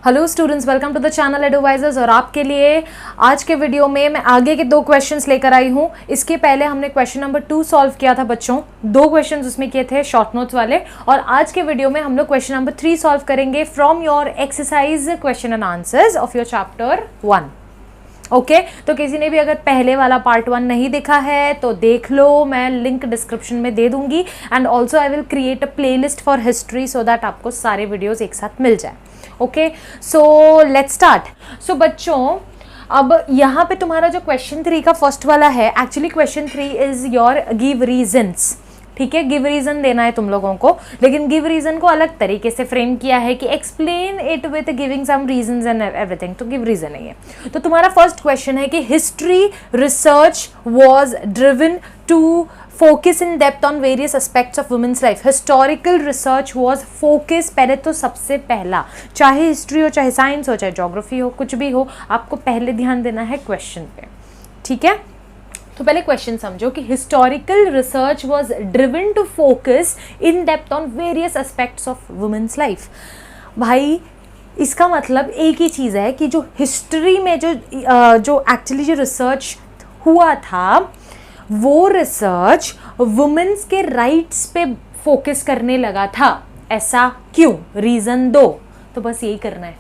Hello students, welcome to the channel advisers. और आपके लिए आज के वीडियो में मैं आगे के 2 क्वेश्चंस लेकर आई हूँ। इसके पहले हमने क्वेश्चन नंबर 2 सॉल्व किया था बच्चों, 2 क्वेश्चंस उसमें किए थे शॉर्ट नोट्स वाले। और आज के वीडियो में हम लोग क्वेश्चन नंबर 3 सॉल्व करेंगे from your exercise question and answers of your chapter 1। Okay तो किसी ने भी अगर पहले वाला पार्ट 1 नहीं देखा है तो देख लो, मैं लिंक डिस्क्रिप्शन में दे दूंगी। And also I will create a playlist for history so that आपको सारे वीडियोस एक साथ मिल जाए। Okay so let's start. So बच्चों, अब यहाँ पे तुम्हारा जो क्वेश्चन 3 का फर्स्ट वाला है, actually question 3 is your give reasons. ठीक है, गिव रीजन देना है तुम लोगों को, लेकिन गिव रीजन को अलग तरीके से फ्रेम किया है कि explain it with giving some reasons and everything. तो गिव रीजन नहीं है। तो तुम्हारा फर्स्ट क्वेश्चन है कि history research was driven to focus in depth on various aspects of women's life. Historical research was focus, पहले तो सबसे पहला, चाहे हिस्ट्री हो, चाहे साइंस हो, चाहे ज्योग्राफी हो, कुछ भी हो, आपको पहले ध्यान देना है क्वेश्चन पे। ठीक है, तो पहले क्वेश्चन समझो कि historical research was driven to focus in depth on various aspects of women's life. भाई इसका मतलब एक ही चीज़ है कि जो हिस्ट्री में जो एक्चुअली जो रिसर्च हुआ था वो रिसर्च वुमेन्स के राइट्स पे फोकस करने लगा था। ऐसा क्यों? रीजन दो। तो बस यही करना है।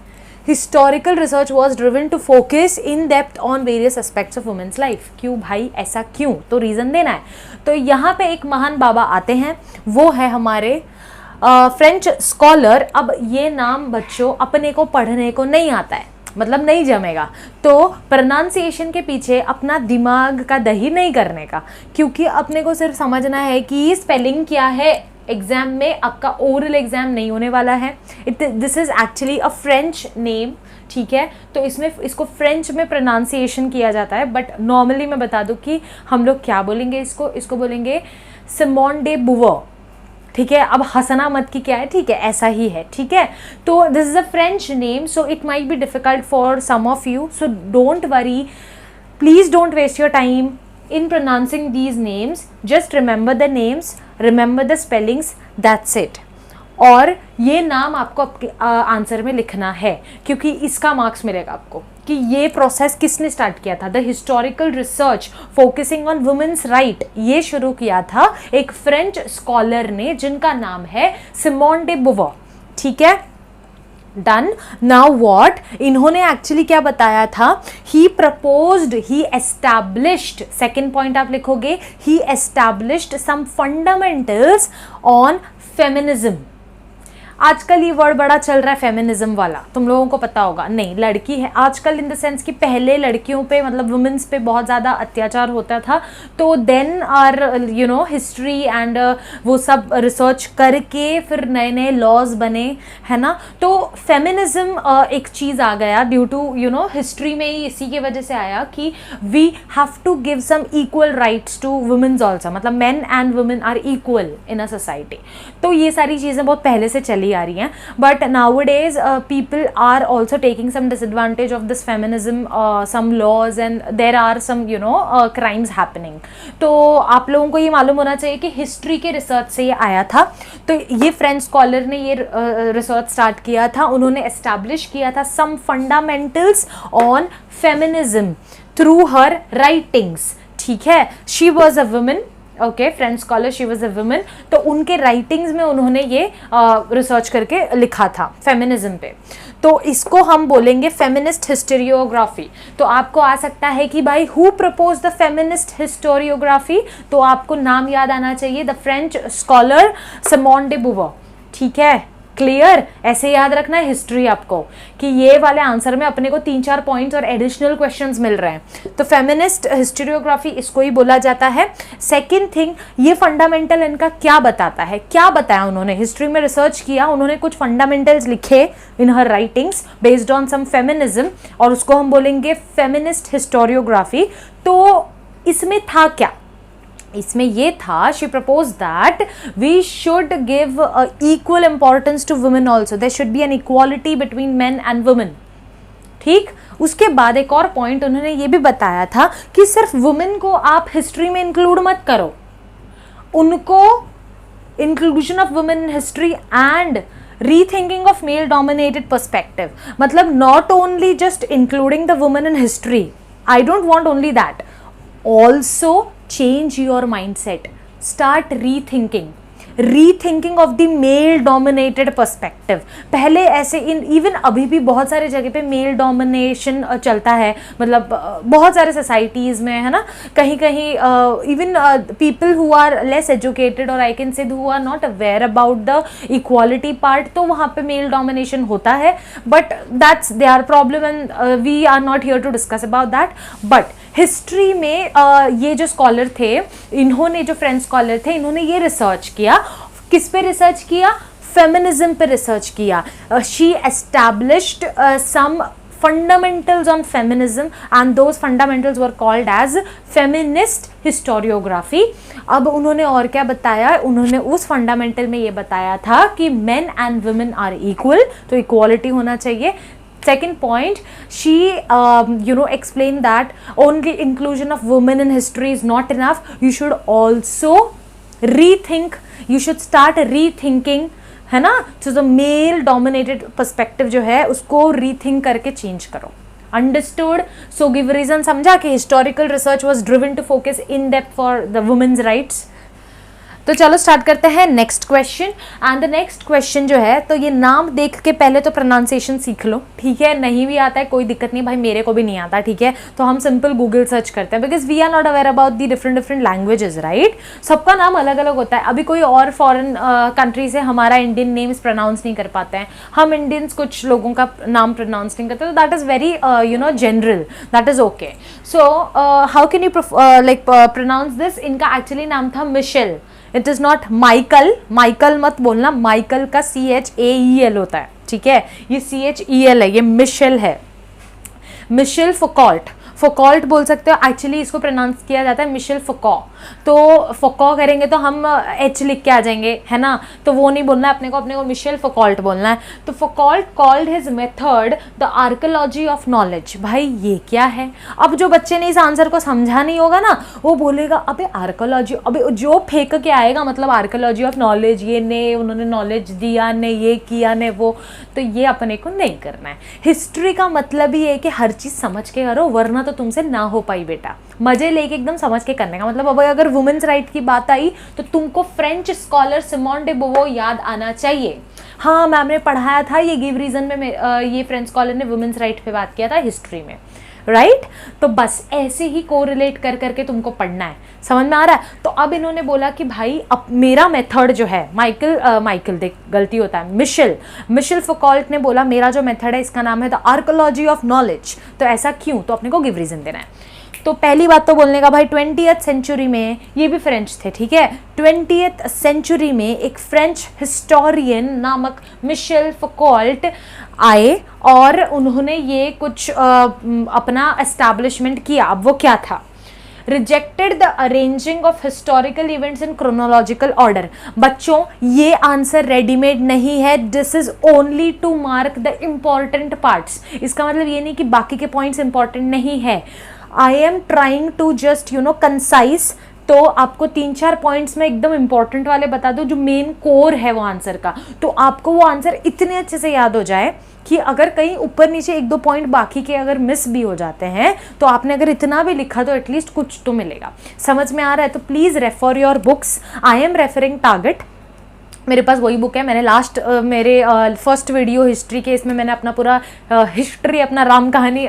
Historical research was driven to focus in depth on various aspects of women's life. क्यों भाई, ऐसा क्यों? तो रीजन देना है। तो यहाँ पे एक महान बाबा आते हैं, वो है हमारे फ्रेंच स्कॉलर। अब ये नाम बच्चों अपने को पढ़ने को नहीं आता है, मतलब नहीं जमेगा, तो प्रोनाउंसिएशन के पीछे अपना दिमाग का दही नहीं करने का, क्योंकि अपने को सिर्फ समझना है कि स्पेलिंग क्या है। एग्जाम में आपका ओरल एग्जाम नहीं होने वाला है। This is actually a French name. ठीक है, तो इसमें इसको फ्रेंच में प्रोनाउंसिएशन किया जाता है, बट नॉर्मली मैं बता दूं कि हम लोग क्या बोलेंगे, इसको बोलेंगे सिमोन डे बुवर। ठीक है, अब हंसना मत कि क्या है, ठीक है, ऐसा ही है। ठीक है, तो this is a French name, so it might be difficult for some of you, so don't worry, please don't waste your time in pronouncing these names. Just remember the names, remember the spellings, that's it. और ये नाम आपको answer में लिखना है, क्योंकि इसका marks मिलेगा आपको कि ये प्रोसेस किसने स्टार्ट किया था। The historical research focusing on women's right, ये शुरू किया था एक फ्रेंच स्कॉलर ने जिनका नाम है सिमोन डे बुवर। ठीक है, डन। नाउ व्हाट, इन्होंने एक्चुअली क्या बताया था? He proposed, he established, second point आप लिखोगे, he established some fundamentals on feminism. आजकल ये वर्ड बड़ा चल रहा है फेमिनिज्म वाला, तुम लोगों को पता होगा। नहीं, लड़की है आजकल इन द सेंस कि पहले लड़कियों पे मतलब वुमेन्स पे बहुत ज़्यादा अत्याचार होता था, तो then are you know history and वो सब रिसर्च करके फिर नए नए लॉज बने, है ना। तो फेमिनिज्म एक चीज़ आ गया due to you know history में ही, इसी की वजह से आया कि we have to give some equal rights to womens also, मतलब men and women are equal in a society. तो ये सारी चीज़ें बहुत पहले से चली आ रही हैं, but nowadays people are also taking some disadvantage of this feminism, some laws and there are some you know crimes happening. तो आप लोगों को ये मालूम होना चाहिए कि हिस्ट्री के रिसर्च से ये आया था। तो ये फ्रेंच स्कॉलर ने ये रिसर्च स्टार्ट किया था, उन्होंने एस्टैब्लिश किया था some fundamentals on feminism through her writings. ठीक है, she was a women, okay, French scholar, she was a women. तो उनके राइटिंग्स में उन्होंने ये रिसर्च करके लिखा था फेमिनिज्म पे। तो इसको हम बोलेंगे फेमिनिस्ट हिस्टोरियोग्राफी। तो आपको आ सकता है कि भाई who propose the feminist historiography, तो आपको नाम याद आना चाहिए, the French scholar Simone de Beauvoir. ठीक है, क्लियर? ऐसे याद रखना है हिस्ट्री आपको कि ये वाले आंसर में अपने को 3-4 पॉइंट्स और एडिशनल क्वेश्चंस मिल रहे हैं। तो फेमिनिस्ट हिस्टोरियोग्राफी इसको ही बोला जाता है। सेकंड थिंग, ये फंडामेंटल इनका क्या बताता है, क्या बताया उन्होंने? हिस्ट्री में रिसर्च किया, उन्होंने कुछ फंडामेंटल्स लिखे in her writings based on some feminism, और उसको हम बोलेंगे फेमिनिस्ट हिस्टोरियोग्राफी। तो इसमें था क्या? इसमें ये था, she propose that we should give equal importance to women also, there should be an equality between men and women. ठीक, उसके बाद एक और पॉइंट उन्होंने ये भी बताया था कि सिर्फ वुमेन को आप हिस्ट्री में इंक्लूड मत करो, उनको inclusion of women in history and rethinking of male dominated perspective, मतलब not only just including the women in history, I don't want only that, also change your mindset, start rethinking of the male dominated perspective. पहले ऐसे even अभी भी बहुत सारे जगह पे male domination चलता है, मतलब बहुत सारे सोसाइटीज़ में, है ना, कहीं कहीं even people who are less educated और I can say who are not aware about the equality part, तो वहाँ पे मेल डोमिनेशन होता है, but that's their problem and we are not here to discuss about that. But history में ये जो scholar थे, इन्होंने जो फ्रेंच स्कॉलर थे, इन्होंने ये रिसर्च किया, किस पे रिसर्च किया, फेमिनिज्म पे रिसर्च किया। She established some fundamentals on feminism and those fundamentals were called as feminist historiography। अब उन्होंने और क्या बताया, उन्होंने उस फंडामेंटल में ये बताया था कि men and women are equal, तो इक्वालिटी होना चाहिए। Second point, she explained that only inclusion of women in history is not enough. You should also rethink, you should start rethinking, है ना, तो द मेल डोमिनेटेड पर्सपेक्टिव जो है उसको rethink करके चेंज करो। अंडरस्टूड? सो गिव रीजन, समझा कि historical research was driven to focus in depth for the women's rights. तो चलो स्टार्ट करते हैं next question. And the next question जो है, तो ये नाम देख के पहले तो प्रोनाउंसिएशन सीख लो, ठीक है, नहीं भी आता है कोई दिक्कत नहीं भाई, मेरे को भी नहीं आता, ठीक है, तो हम सिंपल गूगल सर्च करते हैं, because we are not aware about the different languages, right. सबका नाम अलग अलग होता है। अभी कोई और फॉरेन कंट्री से हमारा इंडियन नेम्स प्रोनाउंस नहीं कर पाते हैं, हम इंडियंस कुछ लोगों का नाम प्रोनाउंस नहीं करते, तो that is very general, that is okay. So how can you like pronounce this? इनका एक्चुअली नाम था Michelle, it is not Michael, Michael मत बोलना, माइकल का CHAEL होता है, ठीक है, ये CHEL है, ये मिशेल है, मिशेल फुकॉल्ट, फुकॉल्ट बोल सकते हो, एक्चुअली इसको प्रोनाउंस किया जाता है मिशेल फुकॉ, तो फुकॉ करेंगे तो हम H लिख के आ जाएंगे, है ना, तो वो नहीं बोलना है अपने को मिशेल फुकॉल्ट बोलना है। तो Foucault called his method the archaeology of knowledge. भाई ये क्या है? अब जो बच्चे ने इस आंसर को समझा नहीं होगा ना, वो बोलेगा अबे आर्कोलॉजी, अबे जो फेंक के आएगा, मतलब आर्कोलॉजी ऑफ नॉलेज, ये ने उन्होंने नॉलेज दिया, ने ये किया, ने वो, तो ये अपने को नहीं करना है। हिस्ट्री का मतलब ही है कि हर चीज़ समझ के करो, वरना तो तुमसे ना हो पाई बेटा, मजे लेके एकदम समझ के करने का। मतलब अब अगर वुमेन्स राइट की बात आई तो तुमको फ्रेंच स्कॉलर सिमोन डे बोवो याद आना चाहिए। हाँ, मैम ने पढ़ाया था, ये गिव रीजन में ये फ्रेंच स्कॉलर ने वुमेन्स राइट पे बात किया था हिस्ट्री में, राइट। तो बस ऐसे ही कोरिलेट कर करके तुमको पढ़ना है, समझ में आ रहा है। तो अब इन्होंने बोला कि भाई अब मेरा मेथड जो है, माइकल देख गलती होता है, मिशेल फुकॉल्ट ने बोला मेरा जो मेथड है इसका नाम है द आर्कोलॉजी ऑफ नॉलेज। तो ऐसा क्यों? तो अपने को गिव रीजन देना है। तो पहली बात तो बोलने का भाई 20th सेंचुरी में, ये भी फ्रेंच थे, ठीक है, 20th सेंचुरी में एक फ्रेंच हिस्टोरियन नामक मिशेल फुकॉल्ट आए और उन्होंने ये कुछ अपना एस्टैब्लिशमेंट किया। अब वो क्या था? Rejected the arranging of historical events in chronological order. बच्चों ये आंसर रेडीमेड नहीं है, this is only to mark the important parts. इसका मतलब ये नहीं कि बाकी के पॉइंट्स इंपॉर्टेंट नहीं है। I am trying to just concise, तो आपको 3-4 पॉइंट्स में एकदम इंपॉर्टेंट वाले बता दो जो मेन कोर है वो आंसर का, तो आपको वो आंसर इतने अच्छे से याद हो जाए कि अगर कहीं ऊपर नीचे 1-2 पॉइंट बाकी के अगर मिस भी हो जाते हैं तो आपने अगर इतना भी लिखा तो एटलीस्ट कुछ तो मिलेगा। समझ में आ रहा है? तो please refer your books. I am referring target, मेरे पास वही बुक है। मैंने लास्ट मेरे फर्स्ट वीडियो हिस्ट्री के, इसमें मैंने अपना पूरा हिस्ट्री, अपना राम कहानी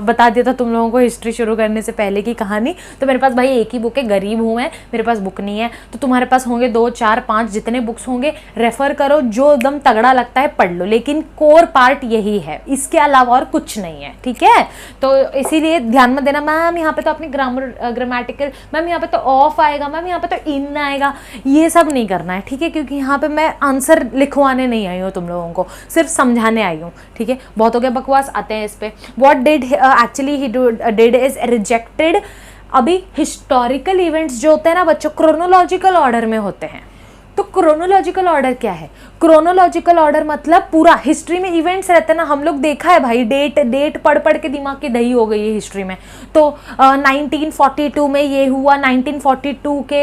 बता दिया था तुम लोगों को हिस्ट्री शुरू करने से पहले की कहानी। तो मेरे पास भाई एक ही बुक है, गरीब हूँ मैं, मेरे पास बुक नहीं है। तो तुम्हारे पास होंगे 2, 4, 5 जितने बुक्स होंगे, रेफ़र करो, जो एकदम तगड़ा लगता है पढ़ लो, लेकिन कोर पार्ट यही है, इसके अलावा और कुछ नहीं है, ठीक है। तो इसीलिए ध्यान मत देना मैम यहाँ पे तो अपनी ग्रामेटिकल, मैम यहाँ पे तो ऑफ आएगा, मैम यहाँ पे तो इन आएगा, ये सब नहीं करना है, ठीक है, क्योंकि यहाँ पे मैं आंसर लिखवाने नहीं आई हूँ तुम लोगों को, सिर्फ समझाने आई हूँ, ठीक है। बहुत हो गया बकवास, आते हैं इस पे। What did actually he did is rejected. अभी हिस्टोरिकल इवेंट्स जो होते हैं ना बच्चों, क्रोनोलॉजिकल ऑर्डर में होते हैं, तो क्रोनोलॉजिकल ऑर्डर क्या है? क्रोनोलॉजिकल ऑर्डर मतलब पूरा हिस्ट्री में इवेंट्स रहते हैं ना, हम लोग देखा है भाई, डेट पढ़ पढ़ के दिमाग की दही हो गई है हिस्ट्री में। तो 1942 में ये हुआ, 1942 के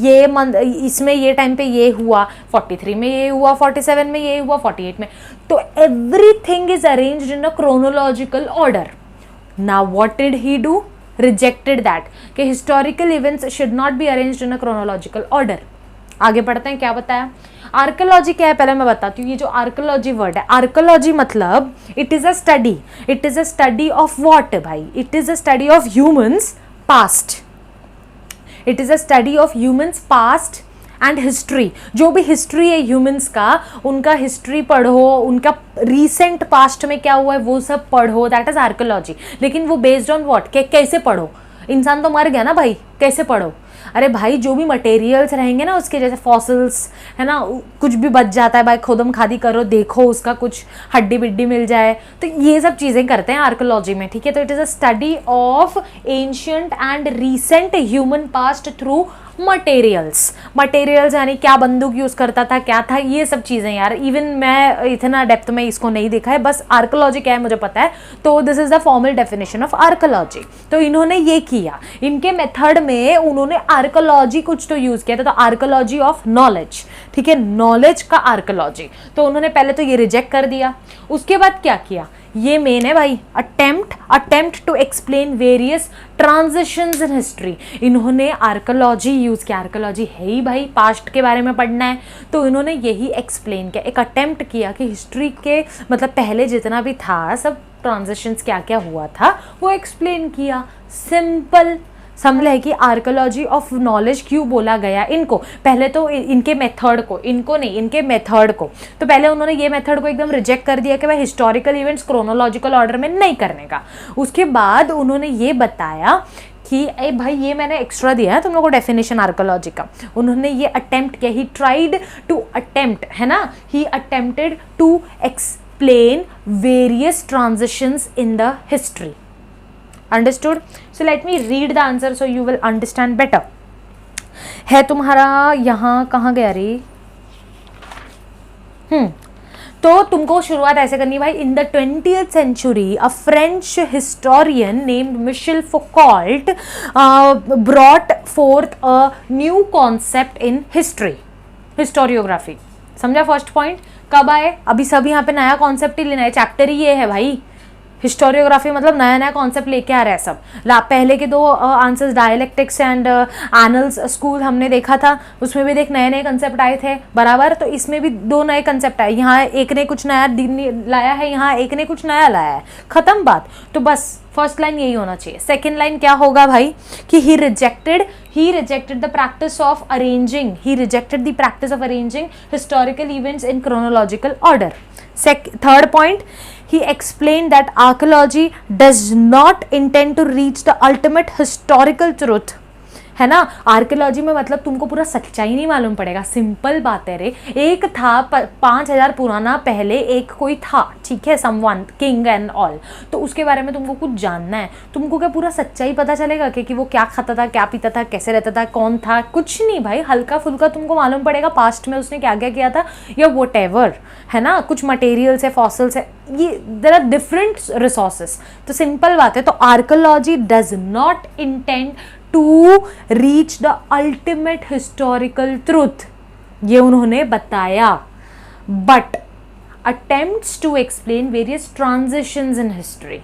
ये मंथ, इसमें ये टाइम पे ये हुआ, 43 में ये हुआ, 47 में ये हुआ, 48 में। तो everything is arranged in a chronological order. Now what did he do? Rejected that कि historical events should not be arranged in a chronological order. आगे बढ़ते हैं, क्या बताया? आर्कोलॉजी क्या है पहले मैं बताती हूँ। ये जो आर्कोलॉजी वर्ड है, आर्कोलॉजी मतलब it is a study of what भाई? It is a study of humans past. It is a study of humans past and history. जो भी हिस्ट्री है ह्यूमंस का, उनका हिस्ट्री पढ़ो, उनका रिसेंट पास्ट में क्या हुआ है वो सब पढ़ो, दैट इज आर्कोलॉजी। लेकिन वो बेस्ड ऑन व्हाट? कैसे पढ़ो? इंसान तो मर गया ना भाई, कैसे पढ़ो? अरे भाई जो भी मटेरियल्स रहेंगे ना उसके, जैसे फॉसिल्स है ना, कुछ भी बच जाता है भाई, खोदम खादी करो, देखो उसका कुछ हड्डी बिड्डी मिल जाए, तो ये सब चीज़ें करते हैं आर्कोलॉजी में, ठीक है। तो it is a study of ancient and recent human past through materials यानी क्या बंदूक यूज करता था, क्या था, ये सब चीजें यार इवन मैं इतना डेप्थ में इसको नहीं देखा है, बस आर्कोलॉजी क्या है मुझे पता है। तो this is the formal definition of archaeology. तो इन्होंने ये किया, इनके मेथड में उन्होंने आर्कोलॉजी कुछ तो यूज किया था, तो आर्कोलॉजी ऑफ नॉलेज, ठीक है, नॉलेज का आर्कोलॉजी। तो उन्होंने पहले तो ये रिजेक्ट कर दिया, उसके बाद क्या किया, ये मेन है भाई, attempt to explain various transitions in history. इन्होंने आर्कोलॉजी यूज किया, आर्कोलॉजी है ही भाई पास्ट के बारे में पढ़ना है, तो इन्होंने यही एक्सप्लेन किया, एक अटेम्प्ट किया कि हिस्ट्री के मतलब पहले जितना भी था सब ट्रांजिशंस क्या क्या हुआ था वो एक्सप्लेन किया। सिंपल समझ है कि आर्कोलॉजी ऑफ नॉलेज क्यों बोला गया इनको। पहले तो इनके मेथड को, इनको नहीं, इनके मेथड को, तो पहले उन्होंने ये मेथड को एकदम रिजेक्ट कर दिया कि भाई हिस्टोरिकल इवेंट्स क्रोनोलॉजिकल ऑर्डर में नहीं करने का। उसके बाद उन्होंने ये बताया कि ए भाई ये मैंने एक्स्ट्रा दिया है तुम लोगों को डेफिनेशन आर्कोलॉजी का। उन्होंने ये अटेम्प्ट किया, ही ट्राइड टू अटेम्प्ट, है ना, he attempted to explain various transitions in the history. Understood? So let me read the answer so you will understand better. है तुम्हारा यहाँ कहाँ गया रे? तो तुमको शुरुआत ऐसे करनी भाई। In the 20th century a French historian named Michel Foucault brought forth a new concept in history, historiography। समझा फर्स्ट पॉइंट? कब आए? अभी सब यहाँ पे नया कॉन्सेप्ट ही लेना है, चैप्टर ही ये है भाई। हिस्टोरियोग्राफी मतलब नया नया कॉन्सेप्ट लेके आ रहा है सब। पहले के दो answers dialectics and annuls school हमने देखा था, उसमें भी देख नए नए कंसेप्ट आए थे बराबर, तो इसमें भी दो नए कंसेप्ट आए। यहाँ एक ने कुछ नया लाया है, यहाँ एक ने कुछ नया लाया है, खत्म बात। तो बस फर्स्ट लाइन यही होना चाहिए। सेकेंड लाइन क्या होगा भाई कि he rejected the practice of arranging, he rejected the practice of arranging historical events in chronological order. Third point, he explained that archaeology does not intend to reach the ultimate historical truth, है ना। Archaeology में मतलब तुमको पूरा सच्चाई नहीं मालूम पड़ेगा, सिंपल बात है रे। एक था 5000 पुराना पहले एक कोई था, ठीक है, समवन किंग एंड ऑल, तो उसके बारे में तुमको कुछ जानना है। तुमको क्या पूरा सच्चाई पता चलेगा कि वो क्या खाता था, क्या पीता था, कैसे रहता था, कौन था? कुछ नहीं भाई, हल्का फुल्का तुमको मालूम पड़ेगा पास्ट में उसने क्या क्या किया था या वॉट एवर, है ना। कुछ मटेरियल्स है, फॉसिल्स है, ये देयर आर डिफरेंट रिसोर्सेस। तो सिंपल बात है। तो archaeology does not intend to reach the ultimate historical truth, ये उन्होंने बताया, but attempts to explain various transitions in history.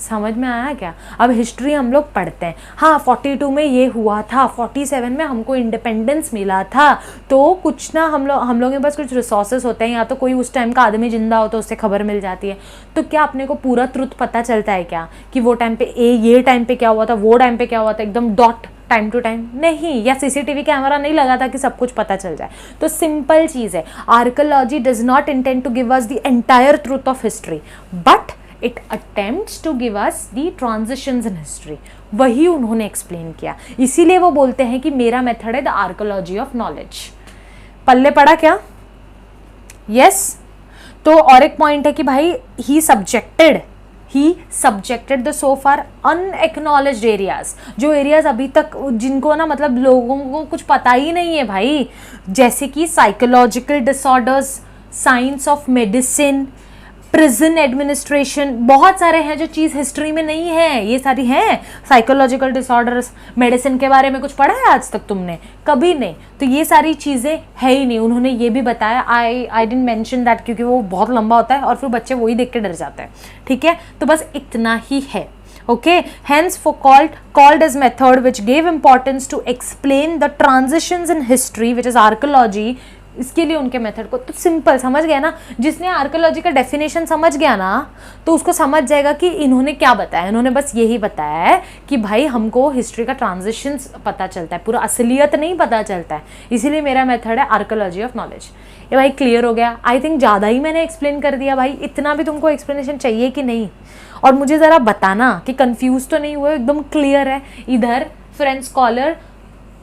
समझ में आया क्या? अब हिस्ट्री हम लोग पढ़ते हैं, हाँ 42 में ये हुआ था, 47 में हमको इंडिपेंडेंस मिला था, तो कुछ ना हम लोग के पास कुछ रिसोर्सेस होते हैं, या तो कोई उस टाइम का आदमी जिंदा हो तो उससे खबर मिल जाती है। तो क्या अपने को पूरा ट्रुथ पता चलता है क्या कि वो टाइम पे ये टाइम पे क्या हुआ था, वो टाइम पे क्या हुआ था, एकदम डॉट टाइम टू टाइम? नहीं, या सीसीटीवी कैमरा नहीं लगा था कि सब कुछ पता चल जाए। तो सिंपल चीज़ है, archaeology does not intend to give us the entire truth of history, but it attempts to give us the transitions in history. वही उन्होंने एक्सप्लेन किया, इसीलिए वो बोलते हैं कि मेरा मेथड है द आर्कियोलॉजी ऑफ नॉलेज। पल्ले पड़ा क्या? यस। तो और एक पॉइंट है कि भाई he subjected he subjected the so far unacknowledged areas, जो एरियाज अभी तक जिनको ना मतलब लोगों को कुछ पता ही नहीं है भाई, जैसे कि psychological disorders, science of medicine, prison administration, बहुत सारे हैं जो चीज़ हिस्ट्री में नहीं है, ये सारी हैं। साइकोलॉजिकल डिसऑर्डर्स, मेडिसिन के बारे में कुछ पढ़ा है आज तक तुमने? कभी नहीं। तो ये सारी चीज़ें है ही नहीं। उन्होंने ये भी बताया, आई डिडंट मेंशन दैट क्योंकि वो बहुत लंबा होता है और फिर बच्चे वही देख के डर जाते हैं, ठीक है? तो बस इतना ही है, okay? Hence for called as method which gave importance to explain the transitions in history which is archaeology। इसके लिए उनके मेथड को तो सिंपल समझ गया ना, जिसने आर्कियोलॉजी का डेफिनेशन समझ गया ना तो उसको समझ जाएगा कि इन्होंने क्या बताया। इन्होंने बस यही बताया है कि भाई हमको हिस्ट्री का ट्रांजिशंस पता चलता है, पूरा असलियत नहीं पता चलता है, इसीलिए मेरा मेथड है आर्कियोलॉजी ऑफ नॉलेज। ये भाई क्लियर हो गया? आई थिंक ज़्यादा ही मैंने एक्सप्लेन कर दिया भाई। इतना भी तुमको एक्सप्लेनेशन चाहिए कि नहीं? और मुझे ज़रा बताना कि कंफ्यूज तो नहीं हुए, एकदम क्लियर है। इधर फ्रेंच स्कॉलर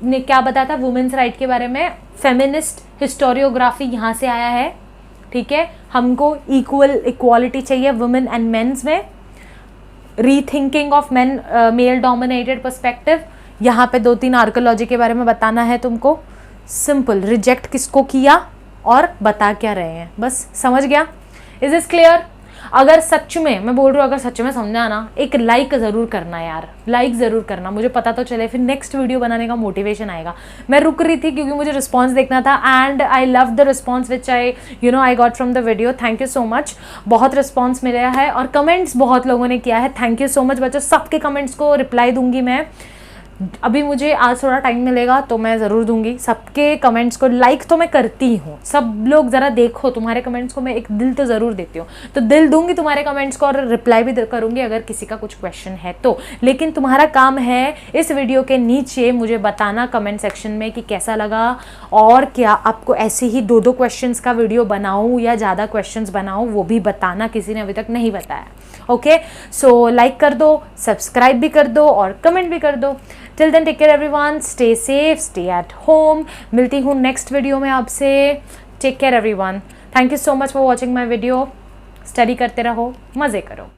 ने क्या बताया था वुमेन्स राइट के बारे में, फेमिनिस्ट हिस्टोरियोग्राफी यहाँ से आया है, ठीक है? हमको इक्वालिटी चाहिए वुमेन एंड मेंस में, rethinking of main mail dominated perspective, यहाँ पे 2-3 आर्कियोलॉजी के बारे में बताना है तुमको। सिंपल, रिजेक्ट किसको किया और बता क्या रहे हैं, बस समझ गया? Is this clear? अगर सच में मैं बोल रही हूँ, अगर सच में समझा ना, एक लाइक ज़रूर करना यार, लाइक ज़रूर करना, मुझे पता तो चले, फिर नेक्स्ट वीडियो बनाने का मोटिवेशन आएगा। मैं रुक रही थी क्योंकि मुझे रिस्पांस देखना था and I love the response which I got from the video. Thank you so much, बहुत रिस्पांस मिला है और कमेंट्स बहुत लोगों ने किया है। थैंक यू सो मच बच्चों, सबके कमेंट्स को रिप्लाई दूंगी मैं। अभी मुझे आज थोड़ा टाइम मिलेगा तो मैं ज़रूर दूंगी सबके कमेंट्स को। लाइक तो मैं करती हूँ, सब लोग ज़रा देखो, तुम्हारे कमेंट्स को मैं एक दिल तो ज़रूर देती हूँ, तो दिल दूंगी तुम्हारे कमेंट्स को और रिप्लाई भी करूँगी अगर किसी का कुछ क्वेश्चन है तो। लेकिन तुम्हारा काम है इस वीडियो के नीचे मुझे बताना कमेंट सेक्शन में कि कैसा लगा और क्या आपको ऐसे ही 2-2 क्वेश्चंस का वीडियो बनाऊँ या ज़्यादा क्वेश्चंस बनाऊँ, वो भी बताना, किसी ने अभी तक नहीं बताया। ओके, सो लाइक कर दो, सब्सक्राइब भी कर दो और कमेंट भी कर दो। Till then take care everyone, stay safe, stay at home. मिलती हूँ नेक्स्ट वीडियो में आपसे। Take care everyone, thank you so much for watching my video. Study करते रहो, मज़े करो।